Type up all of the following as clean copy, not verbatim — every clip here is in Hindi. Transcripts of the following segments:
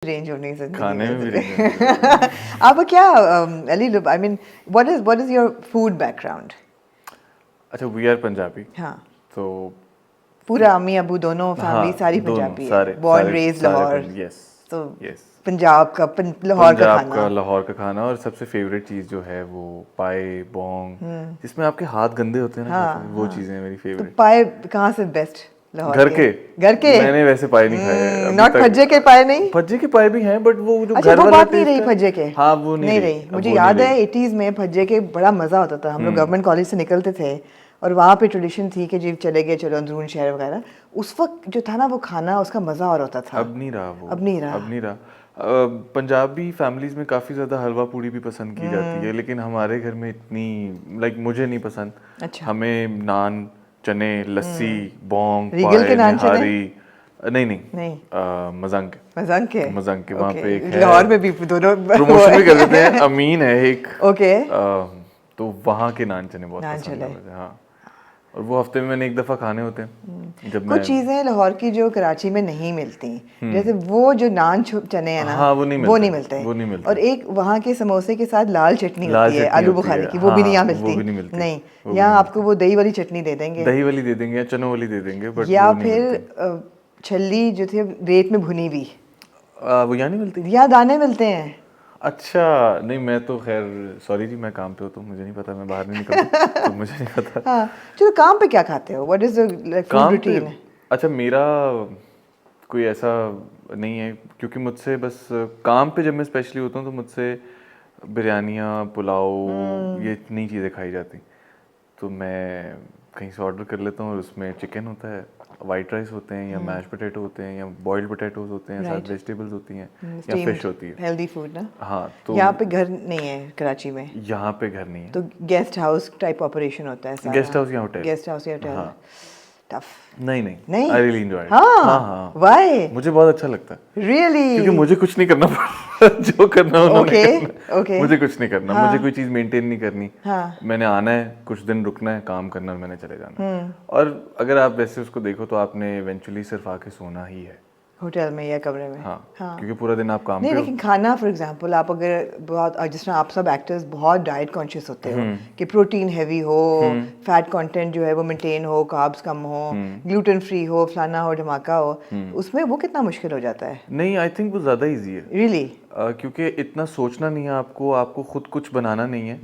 रेंज होनी खाने में भी जिंदगी रेंज में। आपका क्या Ali, I mean what is your food background? अच्छा, वी आर पंजाबी, हाँ, तो पूरा अम्मी अबू दोनों फैमिली हाँ सारी दोनों पंजाबी है, सारे बॉर्न सारे रेज सारे लाहौर, यस तो यस पंजाब का लाहौर का पंजाब खाना। का लाहौर का खाना। और सबसे फेवरेट चीज़ जो है वो पाए बोंग, जिसमें आपके हाथ गंदे होते हैं ना खाते हुए, वो चीज़ें हैं मेरी तो फेवरेट। पाए कहाँ से बेस्ट लाहौर घर के घर के मैंने वैसे पाए नहीं खाए अभी नॉट तक। भज्जे के पाए नहीं? भज्जे के पाए भी हैं, बट वो जो अच्छा, घर वो वाला बात नहीं टेस्ट रही है, भज्जे के। हाँ वो नहीं रही। अब मुझे वो नहीं याद है रही। 80s में भज्जे के बड़ा मजा होता था। हम लोग गवर्नमेंट कॉलेज से निकलते थे और वहाँ पे ट्रेडिशन थी कि जी चले गए, चलो अंदरून शहर वगैरह। उस वक्त जो था ना वो खाना, उसका मजा और होता था। अब नहीं रहा वो, अब नहीं रहा। अब नहीं रहा। पंजाबी फैमिलीज में काफ़ी ज़्यादा हलवा पूड़ी भी पसंद की जाती है, लेकिन हमारे घर में इतनी लाइक मुझे नहीं पसंद। अच्छा। हमें नान, चने, लस्सी, बोंग, रीगल के पाए, नान चने? निहारी, नहीं नहीं, नहीं, मजंग मजाक के। मजंग के वहाँ ओके, पे एक है, लाहौर में भी दोनों प्रमोशन भी कर देते हैं, अमीन है एक, ओके, तो वहाँ के नान चने बहुत नान पसंद है चले। मुझे। हाँ, और वो हफ्ते में मैंने एक दफ़ा खाने होते हैं जब कुछ मैं। चीज़ें लाहौर की जो कराची में नहीं मिलती, जैसे वो जो नान चने हैं ना, हाँ वो नहीं वो मिलते, नहीं मिलते। वो नहीं मिलते। और एक वहाँ के समोसे के साथ लाल चटनी लाल होती है, चटनी आलू होती बुखारे है, की, वो भी नहीं यहाँ हाँ वो मिलती। भी नहीं मिलती, नहीं, वो भी यहाँ नहीं आपको मिलती। वो दही वाली चटनी दे देंगे, दही वाली दे देंगे या चनों वाली दे देंगे, बट या वो नहीं फिर मिलती। छल्ली जो थी रेत में भुनी हुई, वो यहाँ नहीं मिलती। या दाने मिलते हैं। अच्छा, नहीं मैं तो खैर सॉरी जी, मैं काम पे हूँ तो मुझे नहीं पता, मैं बाहर नहीं निकलता तो मुझे नहीं पता। हाँ, चलो काम पे क्या खाते हो? व्हाट इज द फूड काम पे, रूटीन? अच्छा मेरा कोई ऐसा नहीं है, क्योंकि मुझसे बस काम पे जब मैं स्पेशली होता हूँ तो मुझसे बिरयानियाँ, पुलाव, ये इतनी चीज़ें खाई जाती। तो मैं कहीं से ऑर्डर कर लेता हूँ और उसमें चिकन होता है, वाइट राइस होते हैं, या मैश पोटैटो होते हैं, या बॉइल्ड पोटैटोज होते हैं, साथ वेजिटेबल्स होती हैं, या फिश होती है। हेल्दी फूड ना। हाँ, तो यहाँ पे घर नहीं है कराची में, यहाँ पे घर नहीं है, तो गेस्ट हाउस टाइप ऑपरेशन होता है सारा। गेस्ट हाउस या होटल। गेस्ट हाउस या होटल। हाँ, टफ। नहीं नहीं, नहीं, आई रियली एंजॉय इट। हाँ, हाँ हाँ, व्हाई? मुझे बहुत अच्छा लगता है, रियली? क्योंकि मुझे कुछ नहीं करना पड़ता जो करना उन्होंने ओके करना। ओके, मुझे कुछ नहीं करना, हाँ, मुझे कोई चीज़ मेंटेन नहीं करनी। हाँ, मैंने आना है, कुछ दिन रुकना है, काम करना है, मैंने चले जाना है। और अगर आप वैसे उसको देखो तो आपने इवेंचुअली सिर्फ आके सोना ही है। होटल में या कमरे में। हाँ, हाँ, क्योंकि पूरा दिन आप काम नहीं पे हो। लेकिन खाना फॉर एग्जांपल आप अगर बहुत, जिस तरह आप सब एक्टर्स बहुत डाइट कॉन्शियस होते हो कि प्रोटीन हैवी हो, फैट कंटेंट जो है वो मेंटेन हो, कार्ब्स कम हो, ग्लूटेन फ्री हो, फलाना हो, धमाका हो, उसमें वो कितना मुश्किल हो जाता है? नहीं, आई थिंक वो ज़्यादा ईजी है। रियली? क्योंकि इतना सोचना नहीं है आपको, आपको खुद कुछ बनाना नहीं है।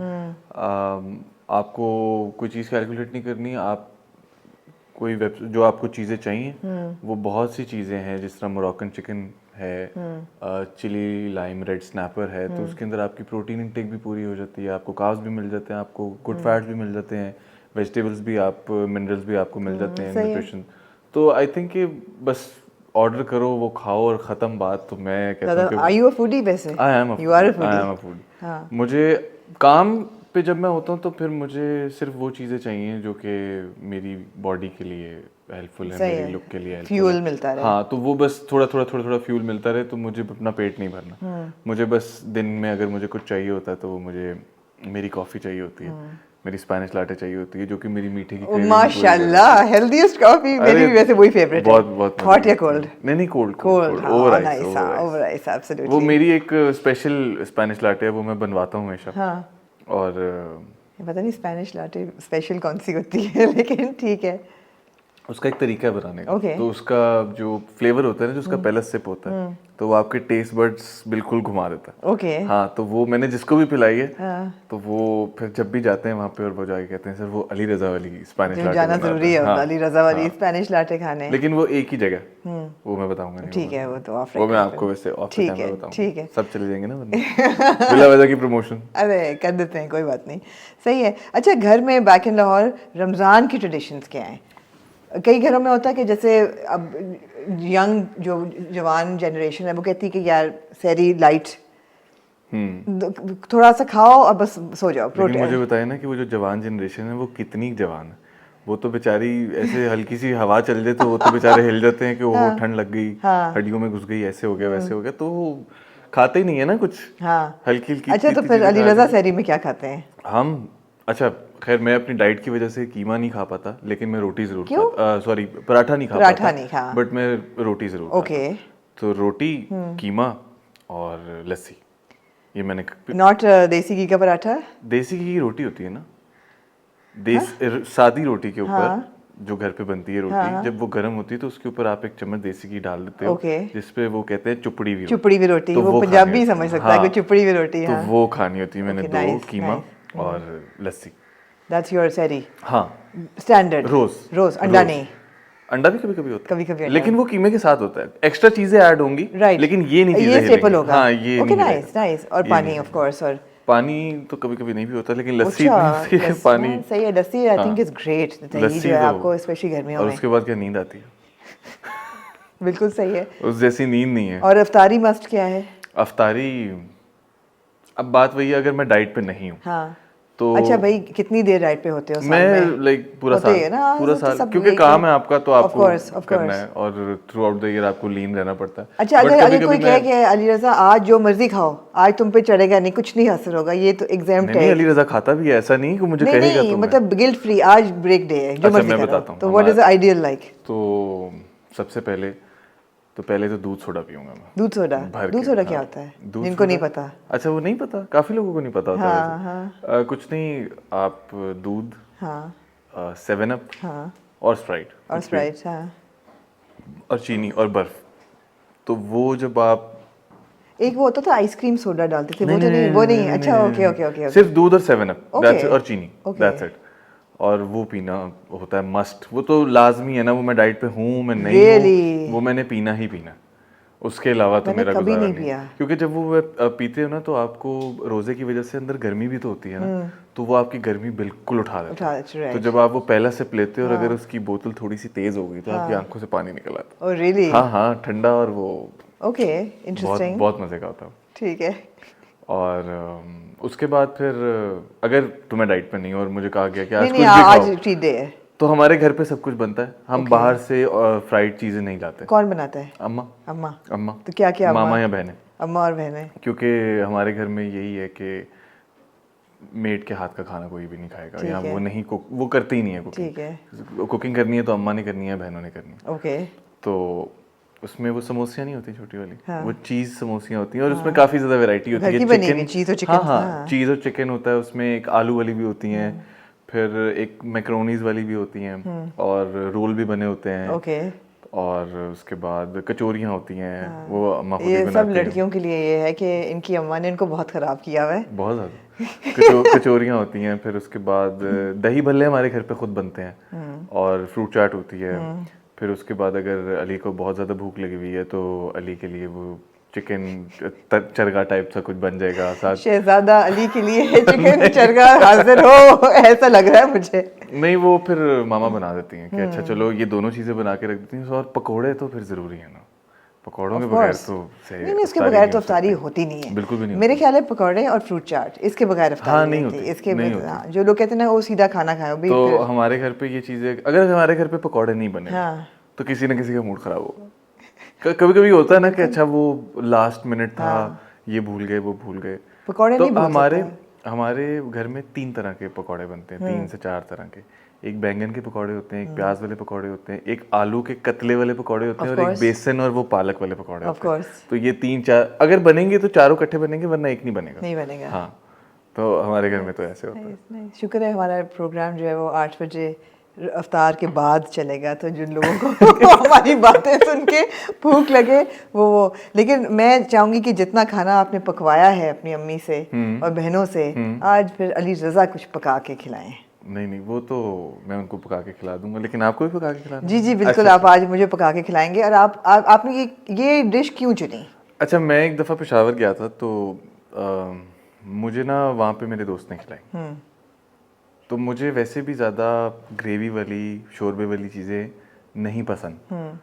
आपको कोई चीज़ कैलकुलेट नहीं करनी, आप कोई वेब जो आपको चीज़ें चाहिए वो बहुत सी चीज़ें हैं, जिस तरह मोरक्कन चिकन है, चिली लाइम रेड स्नैपर है, तो उसके अंदर आपकी प्रोटीन इंटेक भी पूरी हो जाती है, आपको कार्ब्स भी मिल जाते हैं, आपको गुड फैट्स भी मिल जाते हैं, वेजिटेबल्स भी, आप मिनरल्स भी आपको मिल जाते हैं, न्यूट्रिशन। तो आई थिंक कि बस ऑर्डर करो, वो खाओ और ख़त्म बात। तो मैं कहता हूँ कि आर यू अ फूडी? वैसे I am a you are a foodie, I am a foodie? Foodie. हाँ, मुझे काम पे जब मैं होता हूँ तो फिर मुझे सिर्फ वो चीज़ें चाहिए जो कि मेरी बॉडी के लिए हेल्पफुल है, मेरी लुक के लिए हेल्पफुल फ्यूल है। मिलता रहे। हाँ, तो वो बस थोड़ा फ्यूल मिलता रहे, तो मुझे अपना पेट नहीं भरना। मुझे बस दिन में अगर मुझे कुछ चाहिए होता है तो वो मुझे मेरी कॉफ़ी चाहिए होती है, मेरी स्पेनिश लाटे चाहिए होती है, जो कि मेरी मीठे की क्रेविंग पूरी कर देती है। माशाल्लाह, हेल्दीएस्ट कॉफी मेरी अरे भी वैसे वही फेवरेट है। बहुत बहुत हॉट या कोल्ड? नहीं, कोल्ड कोल्ड, ओवर हाँ, आइस, नाइस, हाँ, ओवर आइस, वो एब्सोल्युटली। मेरी एक स्पेशल स्पेनिश लाटे है, वो मैं बनवाता हूँ हमेशा। हाँ, और पता नहीं स्पेनिश लाटे स्पेशल कौन सी होती है, लेकिन ठीक है। उसका एक तरीका है बनाने का। ओके। तो उसका जो फ्लेवर होता है ना, जो उसका पहला सिप होता है, तो वो आपके टेस्ट बड्स बिल्कुल घुमा देता है। ओके। हाँ, तो वो मैंने जिसको भी पिलाई है, हाँ, तो वो फिर जब भी जाते हैं वहाँ पे और वो जाके कहते हैं सर वो अली रजा वाली स्पेनिश जो लाटे जाना बनाता जरूरी है हाँ, अली रजा वाली हाँ। स्पेनिश लाटे खाने। लेकिन वो एक ही जगह, वो मैं बताऊंगा नहीं। ठीक है, वो तो ऑफ वो मैं रिकॉर्ड आपको वैसे ऑफ द ठीक कैमरा है, बताऊंगा। ठीक है। सब चले जाएंगे ना वरना बिला वजह की प्रमोशन। अरे कर देते हैं, कोई बात नहीं, सही है। अच्छा, घर में बैक इन लाहौर रमज़ान की ट्रेडिशंस क्या हैं? कई घरों में होता है कि जैसे अब यंग जो जवान जनरेशन है वो कहती है कि यार सहरी लाइट, थोड़ा सा खाओ और बस सो जाओ। लेकिन मुझे बताया ना कि वो जो जवान जनरेशन है वो कितनी जवान है। वो तो बेचारी ऐसे हल्की सी हवा चल जाए तो वो तो बेचारे हिल जाते हैं कि वो ठंड लग गई, हड्डियों में घुस गई, ऐसे हो गया वैसे हो गया, तो वो खाते ही नहीं है ना कुछ। हाँ, हल्की हल्की अच्छा, तो फिर अली रजा सहरी में क्या खाते हैं? हम, अच्छा खैर मैं अपनी डाइट की वजह से कीमा नहीं खा पाता, लेकिन मैं रोटी जरूर क्यों? खाता, सॉरी पराठा नहीं खा पराठा पाता, नहीं खा, बट मैं रोटी जरूर ओके। खाता। तो रोटी, कीमा और लस्सी। ये मैंने नॉट देसी घी का पराठा। देसी घी की रोटी होती है ना, सादी रोटी के ऊपर जो घर पे बनती है रोटी, जब वो गर्म होती है तो उसके ऊपर आप एक चम्मच देसी घी डाल देते हो, ओके। जिसपे वो कहते हैं चुपड़ी भी रोटी, तो वो पंजाबी समझ सकता है कि चुपड़ी भी रोटी। तो वो खानी होती है मैंने, Okay, 2 nice, कीमा nice. और लस्सी। दैट्स योर सैरी। हाँ, स्टैंडर्ड रोज अंडा नहीं। अंडा भी कभी कभी होता है, कभी-कभी अंडा। लेकिन वो कीमे के साथ होता है, एक्स्ट्रा चीजें ऐड होंगी, राइट, लेकिन ये नहीं चीजें ये स्टेपल हिलेंगी। होगा। हाँ, ये ओके, नहीं नाइस हिलेगा। नाइस। और ये पानी नहीं ऑफ कोर्स। और पानी तो कभी कभी नहीं भी होता, लेकिन लस्सी अच्छा, इतनी होती है, पानी सही है। लस्सी आई थिंक इज ग्रेट। दही लस्सी जो है तो- आपको स्पेशली गर्मियों और में उसके बाद क्या नींद आती है, बिल्कुल सही है। उस जैसी नींद नहीं है। और अफ्तारी मस्ट क्या है? अफ्तारी, अब बात वही है, अगर मैं डाइट पे नहीं हूँ हाँ तो अच्छा भाई, कितनी देर डाइट पे होते हो साल मैं में? लाइक पूरा होते साल, ही है ना, पूरा तो साल, सब क्योंकि यही काम तो- है आपका तो Of आपको course, of करना course. है, और थ्रू आउट द ईयर आपको लीन रहना पड़ता है। अच्छा, But अगर कभी-कभी कोई कहे कि अली रजा आज जो मर्जी खाओ, आज तुम पे चढ़ेगा नहीं, कुछ नहीं हासिल होगा, ये तो एग्जाम नहीं, अली रजा खाता भी है, ऐसा नहीं कि मुझे नहीं कहेगा नहीं, तो मैं। मतलब गिल्ट फ्री, आज ब्रेक डे है, जो अच्छा, मर्जी मैं करो। बताता हूँ तो व्हाट इज आइडियल लाइक? तो सबसे पहले तो दूध सोडा पीऊंगा मैं। दूध सोडा? भर दूध के, सोडा हाँ। क्या होता है दूध जिनको नहीं सोडा- पता? अच्छा, वो नहीं पता, काफी लोगों को नहीं पता होता हाँ, वैसे। कुछ नहीं, आप दूध, हाँ 7 अप हाँ। और स्प्राइट, और स्प्राइट, हाँ। और चीनी और बर्फ, तो वो जब आप एक वो होता था आइसक्रीम सोडा डालते थे, वो तो नहीं, वो नहीं। अच्छा, ओके ओके ओके। सिर्फ दूध और 7 अप, Okay. दैट्स इट, और चीनी, दैट्स इट। और वो पीना होता है मस्ट, वो तो लाजमी है ना, वो मैं डाइट पे हूँ मैं नहीं Really? हूँ, वो मैंने पीना ही पीना, उसके अलावा तो मैंने मेरा कभी गुजारा नहीं नहीं। पिया। क्योंकि जब वो पीते हो ना, तो आपको रोजे की वजह से अंदर गर्मी भी तो होती है ना, तो वो आपकी गर्मी बिल्कुल उठा देता है। right. तो जब आप वो पहला सिप लेते हो और अगर उसकी बोतल थोड़ी सी तेज हो गई तो आपकी आंखों से पानी निकल आता ओह रियली? है। हाँ हाँ, ठंडा, और वो ओके, बहुत इंटरेस्टिंग। बहुत मजे का होता है। ठीक है। और उसके बाद फिर अगर तुम्हें डाइट पे नहीं हो और मुझे कहा गया कि आज नहीं कुछ नहीं, भी आज खाओ, चीट डे है। तो हमारे घर पे सब कुछ बनता है, हम Okay. बाहर से फ्राइड चीजें नहीं लाते। कौन बनाता है? अम्मा, अम्मा। अम्मा, तो क्या क्या अम्मा? मामा या बहनें, अम्मा और बहनें। क्योंकि हमारे घर में यही है कि मेड के हाथ का खाना कोई भी नहीं खाएगा, ठीक या है। वो नहीं वो करते ही नहीं है कुकिंग। ठीक है, कुकिंग करनी है तो अम्मा ने करनी है, बहनों ने करनी है। ओके। तो उसमें वो समोसियाँ नहीं होती छोटी वाली, हाँ। वो चीज़ समोसियाँ होती हैं, और उसमें काफ़ी ज़्यादा वैरायटी होती घर है। की बनी हुई चीज़ और चिकन, हाँ हाँ, हाँ। चीज़ और चिकन होता है उसमें, एक आलू वाली भी होती हैं, फिर एक मैक्रोनीज वाली भी होती हैं, और रोल भी बने होते हैं, ओके। और उसके बाद कचौरियाँ होती हैं, वो अम्मा खुद ही ये सब बनाती हैं। लड़कियों के लिए ये है कि इनकी अम्मा ने इनको बहुत खराब किया हुआ है। बहुत ज़्यादा कचौरियाँ होती हैं, फिर उसके बाद दही भल्ले हमारे घर पे खुद बनते हैं, और फ्रूट चाट होती है। फिर उसके बाद अगर अली को बहुत ज़्यादा भूख लगी हुई है तो अली के लिए वो चिकन चरगा टाइप सा कुछ बन जाएगा साथ। शहजादा अली के लिए चिकन चरगा हाजिर हो, ऐसा लग रहा है मुझे। नहीं, वो फिर मामा बना देती हैं कि अच्छा चलो ये दोनों चीज़ें बना के रख देती हैं, और पकोड़े तो फिर ज़रूरी है ना, पकौड़ों के बगैर तो नहीं, उसके बगैर तो अफ्तारी होती नहीं है, बिल्कुल भी नहीं। मेरे ख्याल है पकौड़े और फ्रूट चाट, इसके बगैर अफ्तारी नहीं होती। होती, इसके नहीं बगैर, होती। हाँ, जो लोग कहते हैं ना वो सीधा खाना खाओ भी। तो हमारे घर पे ये चीज़ें, अगर हमारे घर पे पकौड़े नहीं बने हाँ। तो किसी न किसी का मूड खराब होगा। कभी कभी होता है ना कि अच्छा वो लास्ट मिनट था, ये भूल गए वो भूल गए। पकौड़े तो नहीं भूल हमारे घर में 3 तरह के पकौड़े बनते हैं, 3 से 4 तरह के। एक बैंगन के पकौड़े होते हैं, एक प्याज वाले पकौड़े होते हैं, एक आलू के कतले वाले पकौड़े होते हैं, और एक बेसन और वो पालक वाले पकौड़े होते हैं। तो ये 3-4 अगर बनेंगे तो चारों इकट्ठे बनेंगे, वरना एक नहीं बनेगा। नहीं बनेगा। हाँ, तो हमारे घर में तो ऐसे होता है। शुक्र है हमारा प्रोग्राम जो है वो 8 बजे अफ्तार के बाद चलेगा, तो जिन लोगों को हमारी बातें सुन के भूख लगे वो लेकिन मैं चाहूंगी कि जितना खाना आपने पकवाया है अपनी अम्मी से और बहनों से, आज फिर अली रजा कुछ पका के खिलाएं। नहीं, वो तो मैं उनको पका के खिला दूंगा, लेकिन आपको भी पका के खिलाना? जी बिल्कुल। अच्छा, आप आज मुझे पका के खिलाएंगे। और आपने ये डिश क्यों चुनी? अच्छा, मैं एक दफ़ा पेशावर गया था, तो मुझे ना वहाँ पे मेरे दोस्त ने खिलाई। तो मुझे वैसे भी ज़्यादा ग्रेवी वाली, शोरबे वाली चीज़ें नहीं पसंद,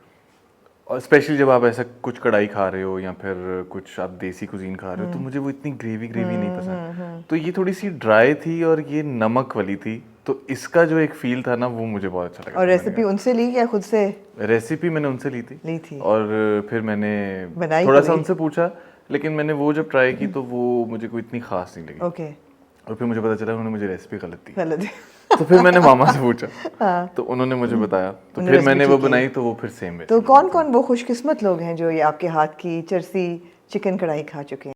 और स्पेशली जब आप ऐसा कुछ कढ़ाई खा रहे हो या फिर कुछ आप देसी कुजीन खा रहे हो, तो मुझे वो इतनी ग्रेवी नहीं पसंद। तो ये थोड़ी सी ड्राई थी और ये नमक वाली थी, तो इसका जो एक फील था ना, वो मुझे बहुत अच्छा लगा। और रेसिपी उनसे ली या खुद से? रेसिपी मैंने उनसे ली थी। और फिर मैंने थोड़ा सा उनसे पूछा, लेकिन मैंने वो जब ट्राई की तो वो मुझे कोई इतनी खास नहीं लगी। ओके। और फिर मुझे पता चला उन्होंने मुझे रेसिपी गलत दी। दी। तो फिर मैंने मामा से पूछा, तो उन्होंने मुझे बताया, तो फिर मैंने वो बनाई, तो वो फिर सेम है। तो कौन कौन वो खुशकिस्मत लोग हैं जो ये आपके हाथ की चरसी चिकन कढ़ाई खा चुके हैं।